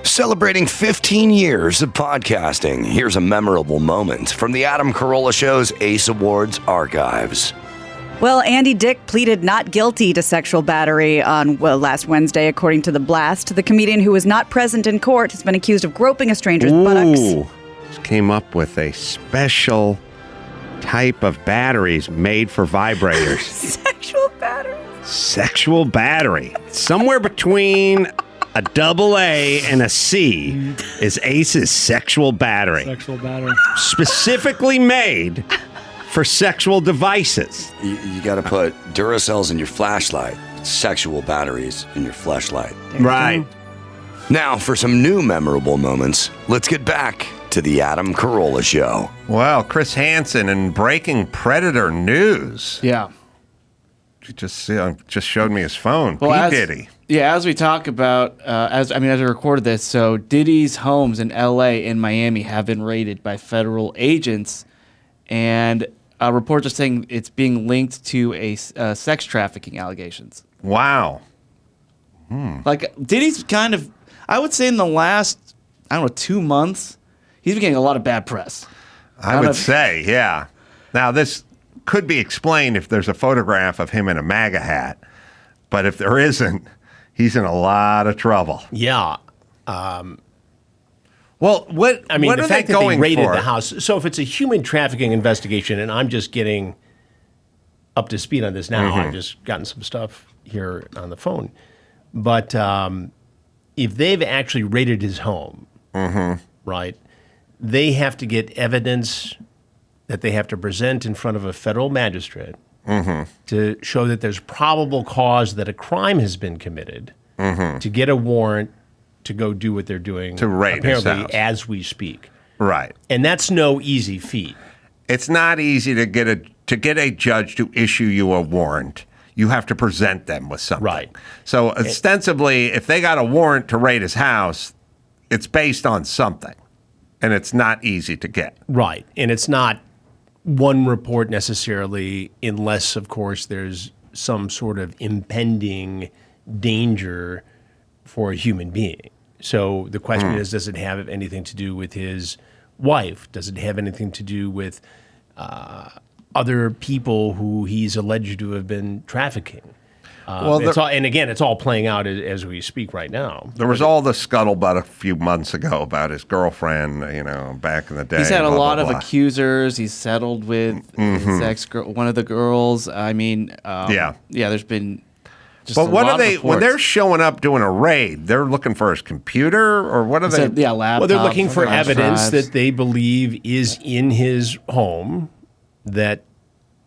Celebrating 15 years of podcasting, here's a memorable moment from the Adam Carolla Show's Ace Awards archives. Well, Andy Dick pleaded not guilty to sexual battery on last Wednesday, according to The Blast. The comedian who was not present in court has been accused of groping a stranger's buttocks. Came up with a special type of batteries made for vibrators. Sexual battery. Sexual battery. Somewhere between a AA and a C is Ace's sexual battery. Sexual battery. Specifically made for sexual devices. You got to put Duracells in your flashlight, sexual batteries in your flashlight. Right. Now, for some new memorable moments, let's get back to the Adam Carolla Show. Well, Chris Hansen in breaking Predator news. Yeah. He just showed me his phone. Well, Diddy. Yeah, as we talk about, as we recorded this, so Diddy's homes in L.A. and Miami have been raided by federal agents, and reports are saying it's being linked to a sex trafficking allegations. Wow. Like, Diddy's kind of, I would say in the last, 2 months, he's been getting a lot of bad press. I would say, yeah. Now, this could be explained if there's a photograph of him in a MAGA hat, but if there isn't, he's in a lot of trouble. Yeah. Well, what are the fact they that going they raided for? the house. So if it's a human trafficking investigation, and I'm just getting up to speed on this now, I've just gotten some stuff here on the phone. But if they've actually raided his home, right, they have to get evidence that they have to present in front of a federal magistrate to show that there's probable cause that a crime has been committed to get a warrant to go do what they're doing To raid his apparently house. as we speak. Right. And that's no easy feat. It's not easy to get a judge to issue you a warrant. You have to present them with something. Right. So ostensibly, if they got a warrant to raid his house, it's based on something, and it's not easy to get. Right. And it's not one report necessarily, unless, of course, there's some sort of impending danger for a human being. So the question is, does it have anything to do with his wife? Does it have anything to do with other people who he's alleged to have been trafficking? It's all playing out as we speak right now. There was all the scuttlebutt a few months ago about his girlfriend, back in the day. He's had a blah, lot blah, of blah. accusers. He's settled with his ex-girl, one of the girls. There's been just But a what lot are of they, when reports. they're showing up doing a raid, they're looking for his computer, or what are they? Laptop. Well, they're looking for flash evidence drives. that they believe is in his home that,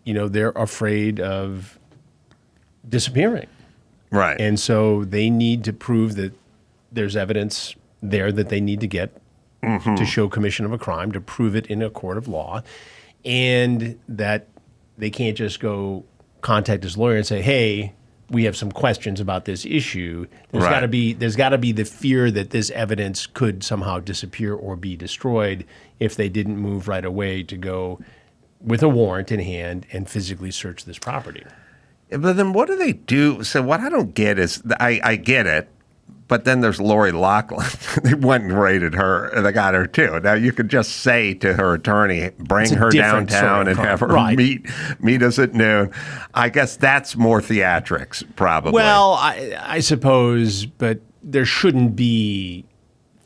they're afraid of disappearing. Right. And so they need to prove that there's evidence there that they need to get to show commission of a crime, to prove it in a court of law, and that they can't just go contact his lawyer and say, hey, we have some questions about this issue. There's Right. got to be the fear that this evidence could somehow disappear or be destroyed if they didn't move right away to go with a warrant in hand and physically search this property. But then what do they do? So what I don't get is, I get it, but then there's Lori Loughlin. They went and raided her, and they got her too. Now you could just say to her attorney, bring It's a her different downtown sort of and have her crime. Right. meet us at noon. I guess that's more theatrics, probably. Well, I suppose, but there shouldn't be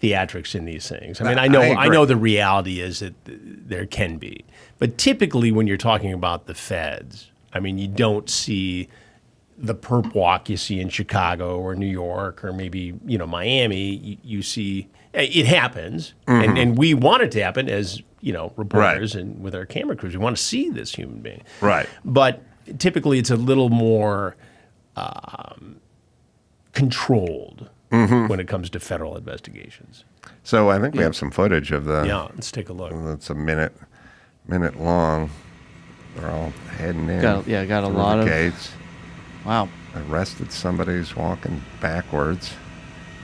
theatrics in these things. I mean, I agree. know the reality is that there can be, but typically when you're talking about the feds, I mean, you don't see the perp walk you see in Chicago or New York or maybe, Miami. You see, it happens, and we want it to happen as, reporters and with our camera crews. We want to see this human being. Right. But typically it's a little more controlled when it comes to federal investigations. So I think we have some footage of the. Yeah, let's take a look. It's a minute long. They're all heading in. Got a through lot the of- gates. Wow. Arrested somebody who's walking backwards.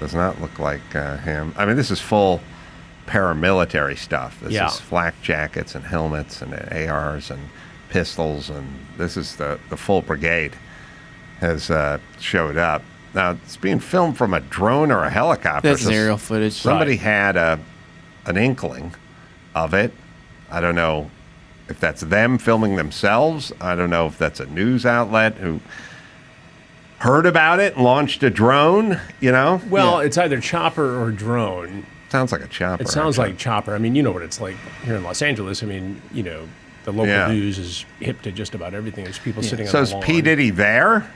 Does not look like him. I mean, this is full paramilitary stuff. This is flak jackets and helmets and ARs and pistols, and this is the full brigade has showed up. Now, it's being filmed from a drone or a helicopter. That's aerial footage. Somebody had an inkling of it. I don't know if that's them filming themselves. I don't know if that's a news outlet who heard about it and launched a drone, Well, it's either chopper or drone. Sounds like a chopper. It sounds like chopper. I mean, you know what it's like here in Los Angeles. I mean, the local news is hip to just about everything. There's people sitting on the lawn. So is P. Diddy there?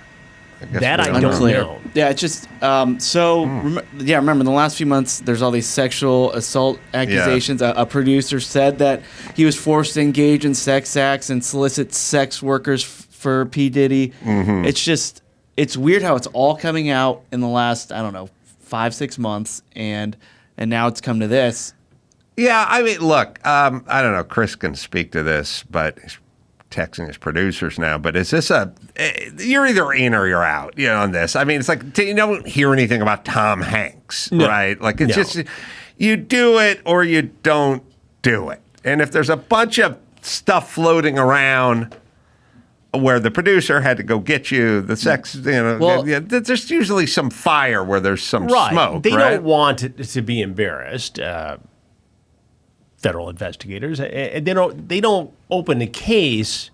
That I don't know. Yeah, it's just remember in the last few months, there's all these sexual assault accusations. A producer said that he was forced to engage in sex acts and solicit sex workers for P. Diddy. Mm-hmm. It's weird how it's all coming out in the last 5-6 months, and now it's come to this. Yeah, I mean, look, I don't know. Chris can speak to this, but he's texting his producers now. But is this you're either in or you're out, on this? I mean, it's like you don't hear anything about Tom Hanks, right? Like it's just you do it or you don't do it. And if there's a bunch of stuff floating around where the producer had to go get you the sex, there's usually some fire where there's some smoke. They right? don't want it to be embarrassed. Federal investigators, they don't open a case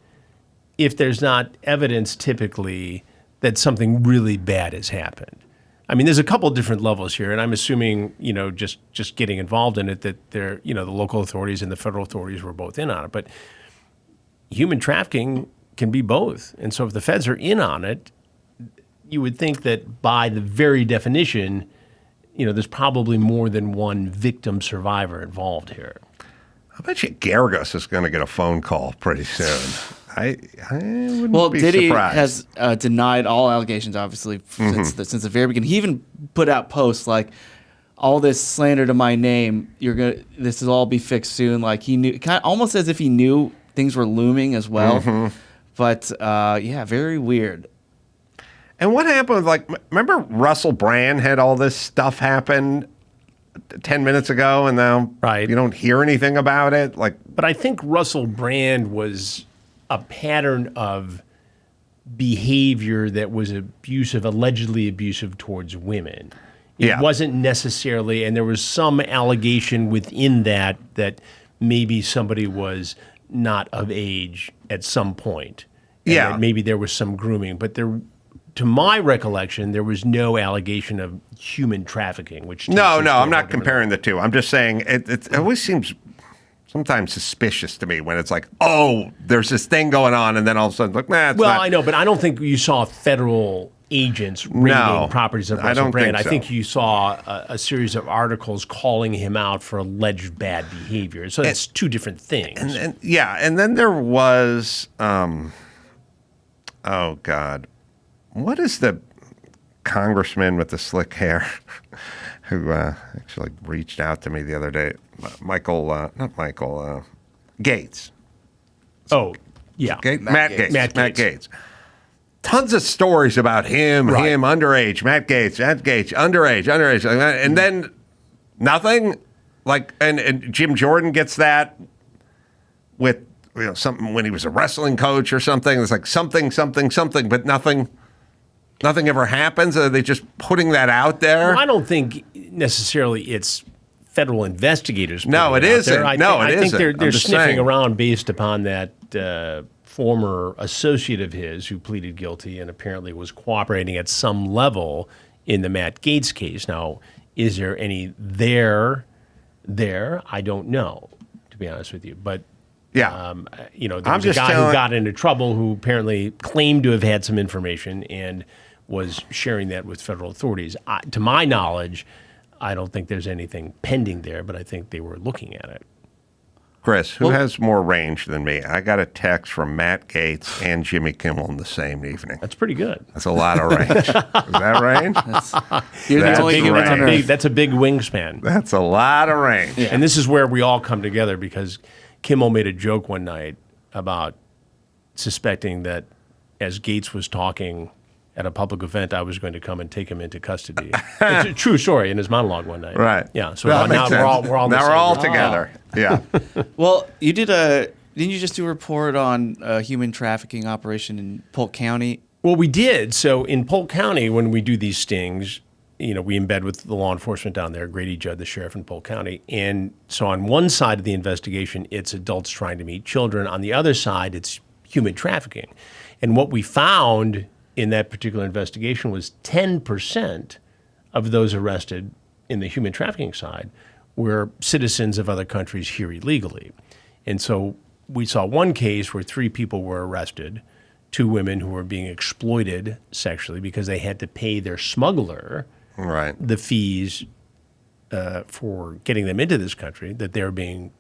if there's not evidence typically that something really bad has happened. I mean, there's a couple different levels here, and I'm assuming just getting involved in it that the local authorities and the federal authorities were both in on it. But human trafficking can be both, and so if the feds are in on it, you would think that by the very definition, there's probably more than one victim survivor involved here. I bet you Garagos is going to get a phone call pretty soon. I wouldn't be Diddy surprised. has denied all allegations, obviously, since the very beginning. He even put out posts like, all this slander to my name, this will all be fixed soon. Like he knew, almost as if he knew things were looming as well. Mm-hmm. But very weird. And what happened? Remember Russell Brand had all this stuff happen 10 minutes ago, and now you don't hear anything about it. But I think Russell Brand was a pattern of behavior that was allegedly abusive towards women. It wasn't necessarily, and there was some allegation within that maybe somebody was not of age at some point. And that maybe there was some grooming, but to my recollection, there was no allegation of human trafficking. No, I'm not comparing the two. I'm just saying it always seems sometimes suspicious to me when it's like, oh, there's this thing going on, and then all of a sudden, it's not. I know, but I don't think you saw federal agents raiding properties of Russell Brand. I think you saw a series of articles calling him out for alleged bad behavior. So that's two different things. And then there was, oh God. What is the congressman with the slick hair who actually reached out to me the other day? Gates. Oh, yeah. Matt Gates. Tons of stories about him underage, Matt Gates, underage. And then nothing? And Jim Jordan gets that with something when he was a wrestling coach or something. It's like something, but nothing ever happens? Are they just putting that out there? Well, I don't think necessarily it's federal investigators. No, it isn't. I think they're sniffing around based upon that former associate of his who pleaded guilty and apparently was cooperating at some level in the Matt Gates case. Now, is there any there? I don't know, to be honest with you. But there was a guy who got into trouble who apparently claimed to have had some information and was sharing that with federal authorities. To my knowledge, I don't think there's anything pending there, but I think they were looking at it. Chris, who has more range than me? I got a text from Matt Gates and Jimmy Kimmel in the same evening. That's pretty good. That's a lot of range. Is that range? That's a big wingspan. That's a lot of range. Yeah. And this is where we all come together because Kimmel made a joke one night about suspecting that as Gates was talking at a public event, I was going to come and take him into custody. It's a true story in his monologue one night. Right. Yeah. So now we're all together. Yeah. Well, didn't you just do a report on a human trafficking operation in Polk County? Well, we did. So in Polk County, when we do these stings, we embed with the law enforcement down there, Grady Judd, the sheriff in Polk County. And so on one side of the investigation, it's adults trying to meet children. On the other side, it's human trafficking. And what we found in that particular investigation was 10% of those arrested in the human trafficking side were citizens of other countries here illegally. And so we saw one case where 3 people were arrested, 2 women who were being exploited sexually because they had to pay their smuggler the fees for getting them into this country, that they're being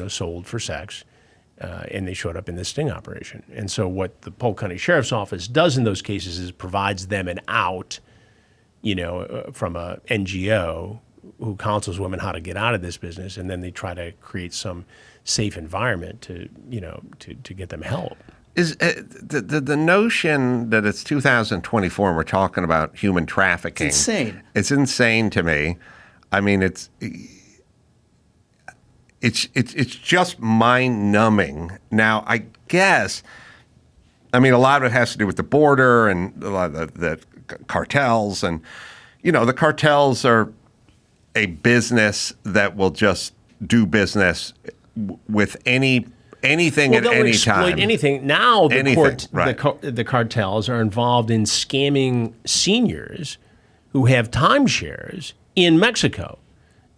sold for sex, and they showed up in this sting operation. And so what the Polk County Sheriff's Office does in those cases is provides them an out, from a NGO who counsels women how to get out of this business, and then they try to create some safe environment to get them help. Is the notion that it's 2024 and we're talking about human trafficking? It's insane. It's insane to me. I mean, it's just mind-numbing. Now, I guess, a lot of it has to do with the border and a lot of the cartels, and the cartels are a business that will just do business with anything at any time. Anything. Now the the cartels are involved in scamming seniors who have timeshares in Mexico.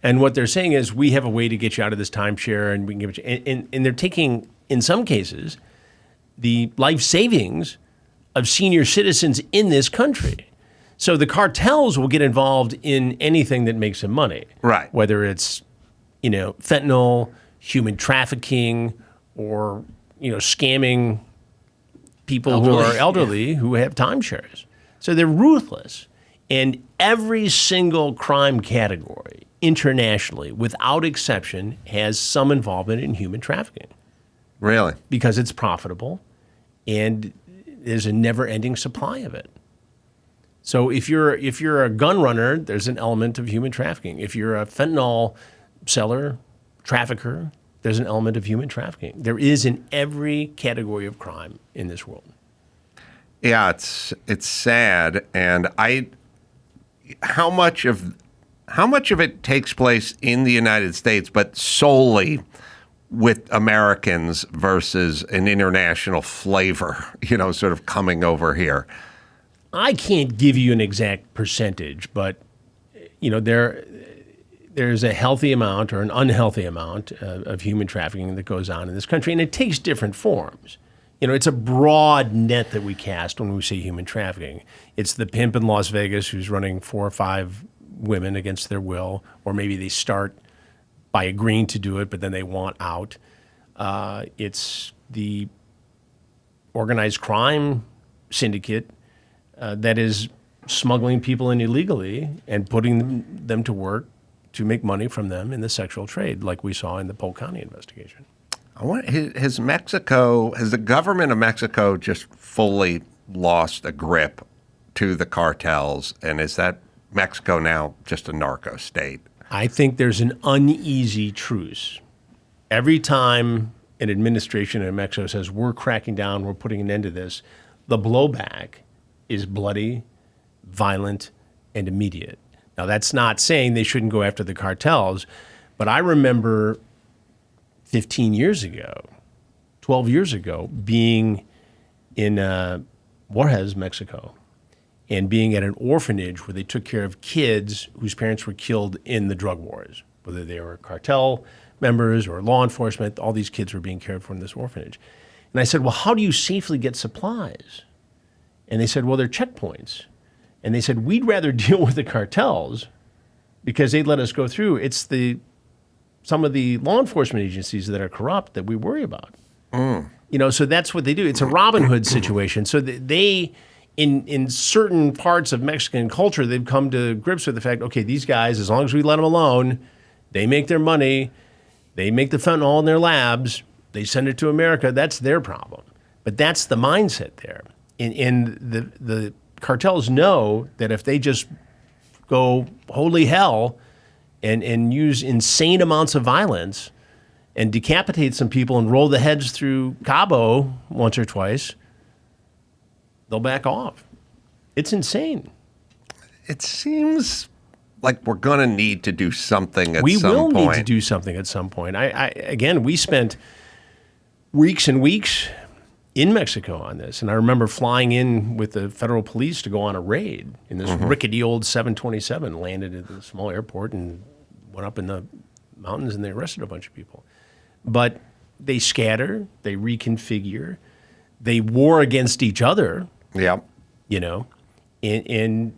And what they're saying is, we have a way to get you out of this timeshare, and we can give it you. And they're taking, in some cases, the life savings of senior citizens in this country. So the cartels will get involved in anything that makes them money. Right. Whether it's, fentanyl, human trafficking, or, scamming people who are elderly who have timeshares. So they're ruthless. And every single crime category internationally, without exception, has some involvement in human trafficking. Really? Because it's profitable and there's a never-ending supply of it. So if you're a gun runner, there's an element of human trafficking. If you're a fentanyl seller, trafficker, there's an element of human trafficking. There is in every category of crime in this world. Yeah, it's sad, and how much of it takes place in the United States, but solely with Americans versus an international flavor, sort of coming over here. I can't give you an exact percentage, but there's a healthy amount or an unhealthy amount of human trafficking that goes on in this country, and it takes different forms. It's a broad net that we cast when we say human trafficking. It's the pimp in Las Vegas who's running 4 or 5 women against their will, or maybe they start by agreeing to do it, but then they want out. It's the organized crime syndicate that is smuggling people in illegally and putting them to work to make money from them in the sexual trade, like we saw in the Polk County investigation. Has the government of Mexico just fully lost a grip to the cartels, and is that Mexico now just a narco state? I think there's an uneasy truce. Every time an administration in Mexico says, we're cracking down, we're putting an end to this, the blowback is bloody, violent, and immediate. Now, that's not saying they shouldn't go after the cartels, but I remember 15 years ago, 12 years ago, being in Juarez, Mexico, and being at an orphanage where they took care of kids whose parents were killed in the drug wars, whether they were cartel members or law enforcement. All these kids were being cared for in this orphanage. And I said, well, how do you safely get supplies? And they said, well, they're checkpoints. And they said, we'd rather deal with the cartels because they'd let us go through. It's some of the law enforcement agencies that are corrupt that we worry about. So that's what they do. It's a Robin Hood situation. So they in certain parts of Mexican culture, they've come to grips with the fact, okay, these guys, as long as we let them alone, they make their money, they make the fentanyl in their labs, they send it to America, that's their problem. But that's the mindset there. And the cartels know that if they just go holy hell and use insane amounts of violence and decapitate some people and roll the heads through Cabo once or twice, they'll back off. It's insane. It seems like we're going to need to do something at We some will point. need to do something at some point. Again, we spent weeks and weeks in Mexico on this, and I remember flying in with the federal police to go on a raid in this rickety old 727, landed at the small airport and went up in the mountains, and they arrested a bunch of people. But they scatter, they reconfigure, they war against each other. Yep. You know, and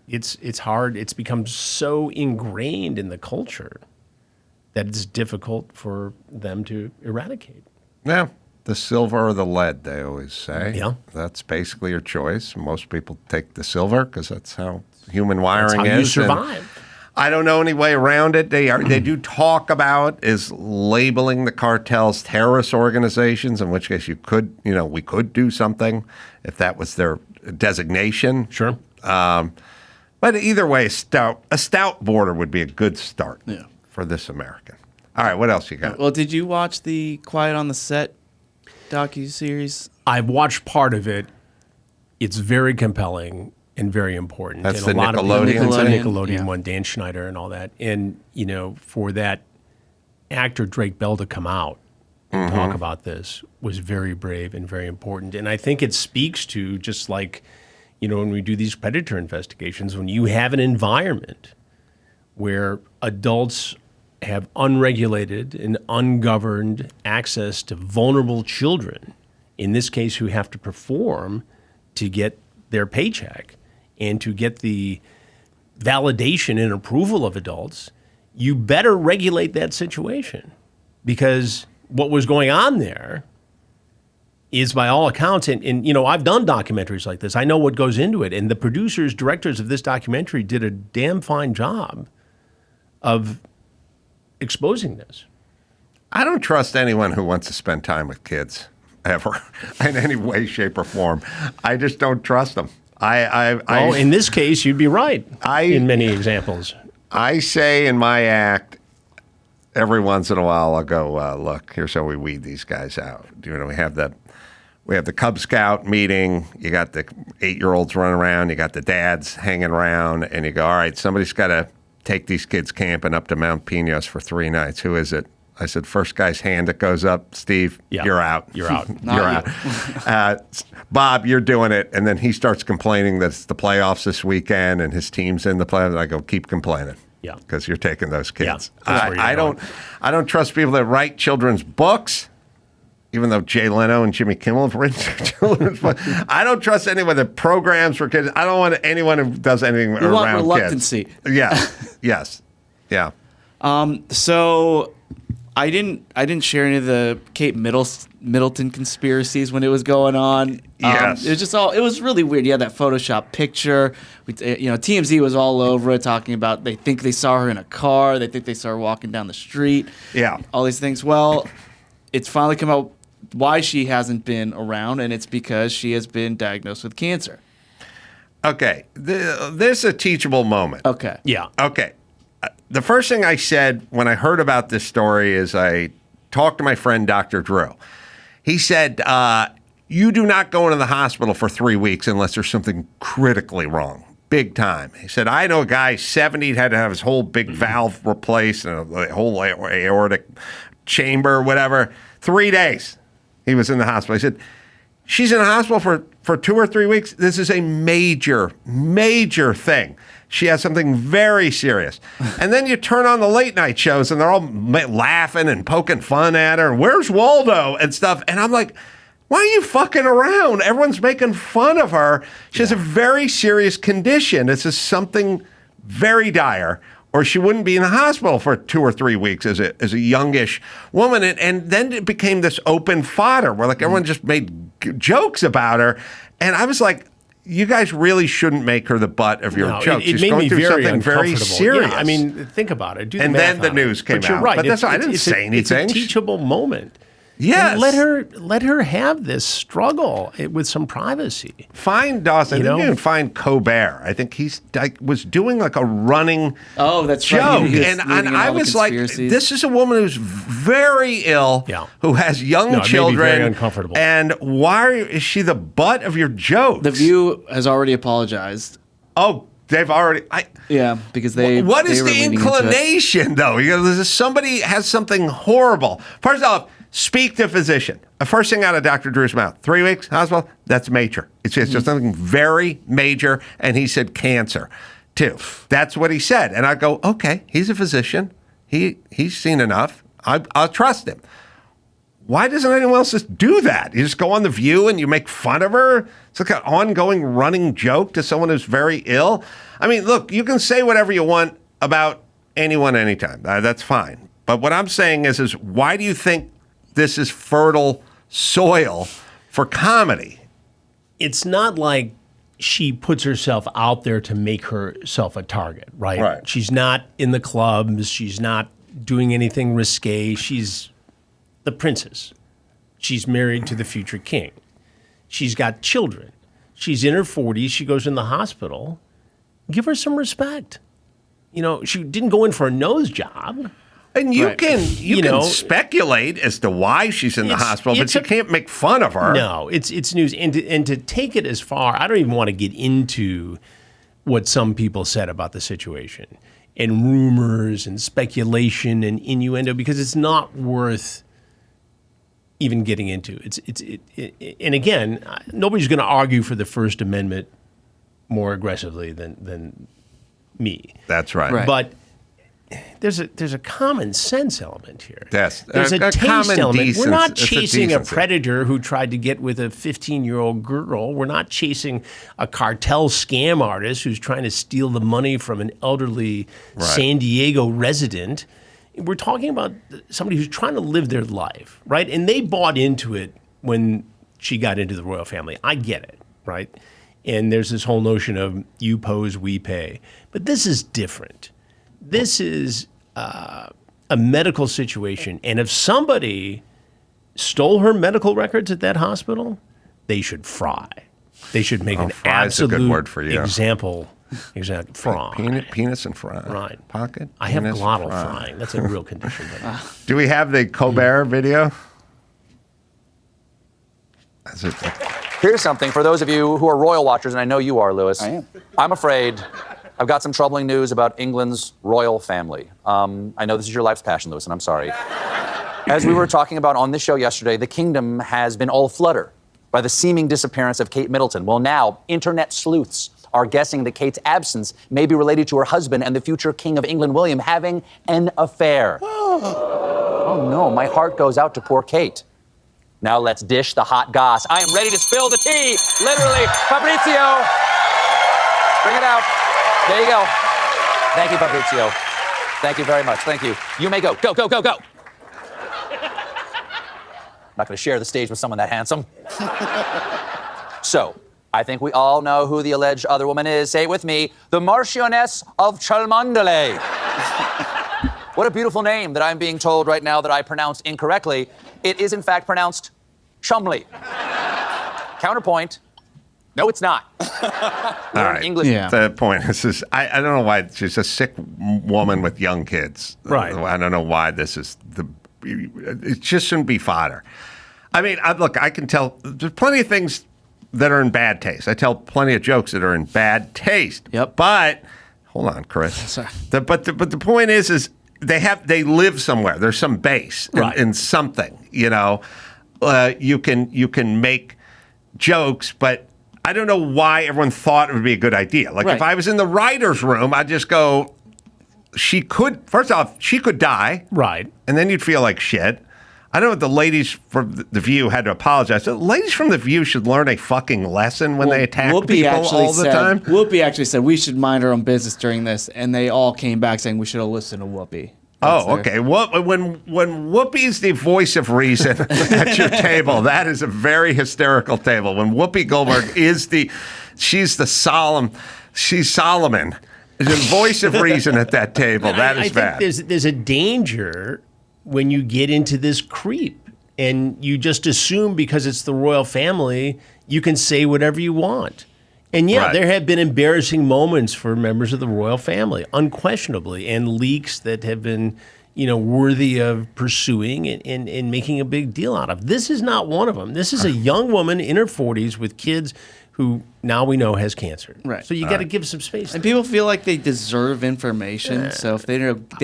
it's hard. It's become so ingrained in the culture that it's difficult for them to eradicate. Yeah. The silver or the lead, they always say. Yeah. That's basically your choice. Most people take the silver because that's how human wiring That's how you is. survive. I don't know any way around it. They do talk about is labeling the cartels terrorist organizations, in which case we could do something if that was their designation. Sure. But either way, a stout border would be a good start for this American. All right, what else you got? Well, did you watch the Quiet on the Set docuseries? I've watched part of it. It's very compelling and very important. That's and the Nickelodeon thing? Nickelodeon Yeah. one, Dan Schneider and all that. And, for that actor Drake Bell to come out and talk about this was very brave and very important. And I think it speaks to just like, when we do these predator investigations, when you have an environment where adults have unregulated and ungoverned access to vulnerable children, in this case, who have to perform to get their paycheck and to get the validation and approval of adults, you better regulate that situation, because what was going on there is, by all accounts, and I've done documentaries like this. I know what goes into it. And the producers, directors of this documentary did a damn fine job of exposing this. I don't trust anyone who wants to spend time with kids ever in any way, shape, or form. I just don't trust them. In this case, you'd be right in many examples. I say in my act, every once in a while, I'll go, look, here's how we weed these guys out. We have the Cub Scout meeting. You got the 8-year-olds running around. You got the dads hanging around. And you go, all right, somebody's got to take these kids camping up to Mount Pinos for 3 nights. Who is it? I said, first guy's hand that goes up, Steve, you're out. You're out. Not You're out. Bob, you're doing it. And then he starts complaining that it's the playoffs this weekend and his team's in the playoffs. I go, keep complaining. Yeah. Because you're taking those kids. Yeah, that's where you're going. I don't trust people that write children's books, even though Jay Leno and Jimmy Kimmel have written children's books. I don't trust anyone that programs for kids. I don't want anyone who does anything You around want reluctancy. kids. Yeah. Yes. Yeah. So I didn't share any of the Kate Middleton conspiracies when it was going on. Yes. It was really weird. You had that Photoshop picture. TMZ was all over it, talking about they think they saw her in a car. They think they saw her walking down the street. Yeah. All these things. Well, it's finally come out why she hasn't been around, and it's because she has been diagnosed with cancer. Okay. This is a teachable moment. Okay. Yeah. Okay. The first thing I said when I heard about this story is I talked to my friend, Dr. Drew. He said, you do not go into the hospital for 3 weeks unless there's something critically wrong, big time. He said, I know a guy, 70, had to have his whole big valve replaced and a whole aortic chamber, whatever. 3 days he was in the hospital. He said, she's in the hospital for 2 or 3 weeks. This is a major, major thing. She has something very serious. And then you turn on the late night shows and they're all laughing and poking fun at her. Where's Waldo and stuff? And I'm like, why are you fucking around? Everyone's making fun of her. She has a very serious condition. This is something very dire, or she wouldn't be in the hospital for 2 or 3 weeks as a youngish woman. And then it became this open fodder where everyone just made jokes about her. And I was like, you guys really shouldn't make her the butt of your jokes. It She's made going me through very something very uncomfortable. serious. Yeah, I mean, think about it. Do the And math then the on news it. came But you're out. right. But that's why I didn't say anything. It's a teachable moment. Yes. And let her have this struggle with some privacy. Find Dawson. You know? You can find Colbert. I think he's was doing like a running that's joke. right. He was And leading in I all the was like, conspiracies. this is a woman who's very ill, who has young No, it made me children. very uncomfortable. And why is she the butt of your jokes? The View has already apologized. Oh, they've already. Because they. What is they were the leaning into it. inclination, though? Somebody has something horrible. First off, speak to physician. The first thing out of Dr. Drew's mouth, 3 weeks, hospital, that's major. It's just something very major, and he said cancer, too. That's what he said. And I go, okay, he's a physician. He's seen enough. I'll trust him. Why doesn't anyone else just do that? You just go on The View and you make fun of her? It's like an ongoing running joke to someone who's very ill. I mean, look, you can say whatever you want about anyone anytime. That's fine. But what I'm saying is why do you think this is fertile soil for comedy? It's not like she puts herself out there to make herself a target, right? Right. She's not in the clubs. She's not doing anything risque. She's the princess. She's married to the future king. She's got children. She's in her 40s. She goes in the hospital. Give her some respect. She didn't go in for a nose job. And you Right. can know, speculate as to why she's in the hospital, but it's you can't make fun of her. No, it's news. And to take it as far, I don't even want to get into what some people said about the situation and rumors and speculation and innuendo, because it's not worth even getting into. And again, nobody's going to argue for the First Amendment more aggressively than me. That's right. Right. But there's a common sense element here. Yes. There's a taste common element. We're not decency. It's a chasing a decency. predator who tried to get with a 15-year-old girl. We're not chasing a cartel scam artist who's trying to steal the money from an elderly San Diego resident. We're talking about somebody who's trying to live their life, right? And they bought into it when she got into the royal family. I get it, right? And there's this whole notion of you pose, we pay. But this is different. This is a medical situation. And if somebody stole her medical records at that hospital, they should fry. They should make an fry is a absolute good word for you. example. Exactly. Fry. Penis and fry. Right. Pocket. I have penis, glottal fry. frying. That's a real condition. Do we have the Colbert video? Is it- Here's something for those of you who are royal watchers, and I know you are, Lewis. I am. I'm afraid I've got some troubling news about England's royal family. I know this is your life's passion, Lewis, and I'm sorry. As we were talking about on this show yesterday, the kingdom has been all flutter by the seeming disappearance of Kate Middleton. Well, now, internet sleuths are guessing that Kate's absence may be related to her husband and the future King of England, William, having an affair. Oh no, my heart goes out to poor Kate. Now let's dish the hot goss. I am ready to spill the tea, literally. Fabrizio, bring it out. There you go. Thank you, Fabrizio. Thank you very much. Thank you. You may go. Go, go, go, go. I'm not going to share the stage with someone that handsome. So, I think we all know who the alleged other woman is. Say it with me. The Marchioness of Cholmondeley. What a beautiful name that I'm being told right now that I pronounced incorrectly. It is, in fact, pronounced Chumley. Counterpoint. No, it's not. All right. English. Yeah. The point is, I don't know why she's a sick woman with young kids. Right. I don't know why this is it just shouldn't be fodder. I mean, look, I can tell there's plenty of things that are in bad taste. I tell plenty of jokes that are in bad taste. Yep. But hold on, Chris. Sorry. But the point is they live somewhere. There's some base Right. in something. You know, you can make jokes, but I don't know why everyone thought it would be a good idea. Like Right. if I was in the writer's room, I'd just go, first off, she could die. Right. And then you'd feel like shit. I don't know if the ladies from The View had to apologize. The ladies from The View should learn a fucking lesson when they attack people all the time. Whoopi actually said we should mind our own business during this, and they all came back saying we should have listened to Whoopi. That's Oh, their- okay. When Whoopi's the voice of reason at your table, that is a very hysterical table. When Whoopi Goldberg she's Solomon. The voice of reason at that table. That is I bad. think there's a danger when you get into this creep. And you just assume because it's the royal family, you can say whatever you want. And yeah, Right. there have been embarrassing moments for members of the royal family, unquestionably, and leaks that have been, worthy of pursuing and making a big deal out of. This is not one of them. This is a young woman in her 40s with kids who now we know has cancer. Right. So you got to give some space. And people feel like they deserve information. So if they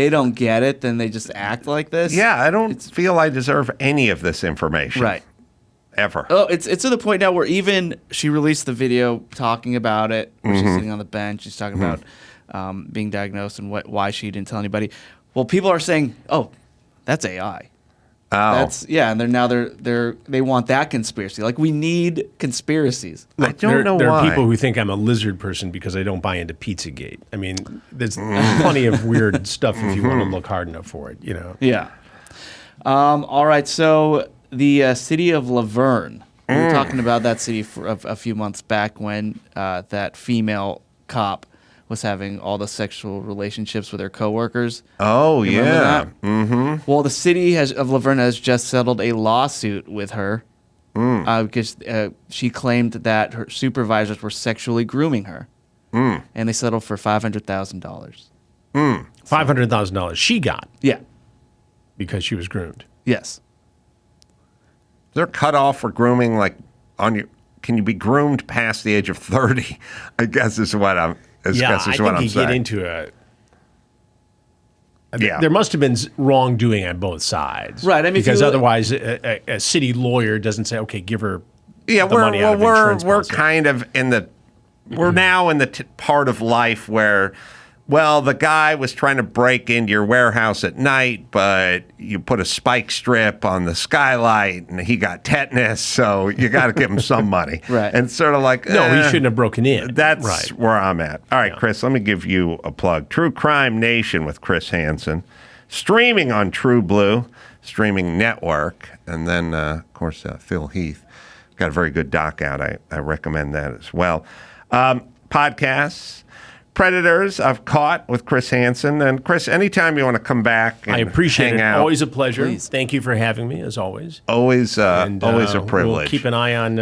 don't get it, then they just act like this. Yeah, I don't feel I deserve any of this information. Right. Ever. Oh, it's to the point now where even she released the video talking about it. Where she's sitting on the bench. She's talking about being diagnosed and why she didn't tell anybody. Well, people are saying, "Oh, that's AI." Oh. And they want that conspiracy. Like, we need conspiracies. I don't know there why. are people who think I'm a lizard person because I don't buy into Pizzagate. I mean, there's plenty of weird stuff if you want to look hard enough for it, Yeah. All right. So the city of Laverne. We were talking about that city for a few months back when that female cop was having all the sexual relationships with her coworkers. Oh, You remember yeah. that? Mm-hmm. Well, the city of Laverne has just settled a lawsuit with her because she claimed that her supervisors were sexually grooming her, and they settled for $500,000. $500,000 she got Yeah. because she was groomed. Yes. Is there a cutoff for grooming? Like, can you be groomed past the age of 30? I guess is what I'm. I think you get into there must have been wrongdoing on both sides, Right, I mean, if because you- otherwise a city lawyer doesn't say, "Okay, give her Yeah, the money out of insurance we're policy." kind of we're now in the part of life where, well, the guy was trying to break into your warehouse at night, but you put a spike strip on the skylight and he got tetanus, so you got to give him some money. Right. And sort of like, No, he shouldn't have broken in. That's right. where I'm at. All right, Chris, let me give you a plug. True Crime Nation with Chris Hansen, streaming on True Blue, streaming network, and then, of course, Phil Heath. Got a very good doc out. I recommend that as well. Podcasts. Predators I've caught with Chris Hansen. And Chris, anytime you want to come back and I appreciate hang it. out, Always a pleasure. Please. Thank you for having me, as always. always And, always a We'll privilege. keep an eye on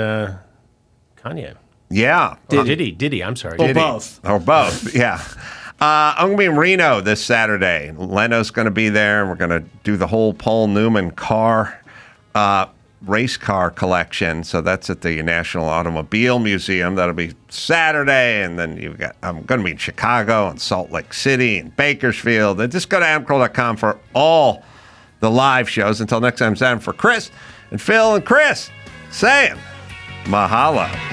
Kanye. Yeah. Diddy, I'm sorry. Well, Diddy. both. Or both, yeah. I'm going to be in Reno this Saturday. Leno's going to be there, and we're going to do the whole Paul Newman car, race car collection. So that's at the National Automobile Museum. That'll be Saturday. And then I'm going to be in Chicago and Salt Lake City and Bakersfield. And just go to adamcarolla.com for all the live shows. Until next time, it's time for Chris and Phil and Chris saying mahalo.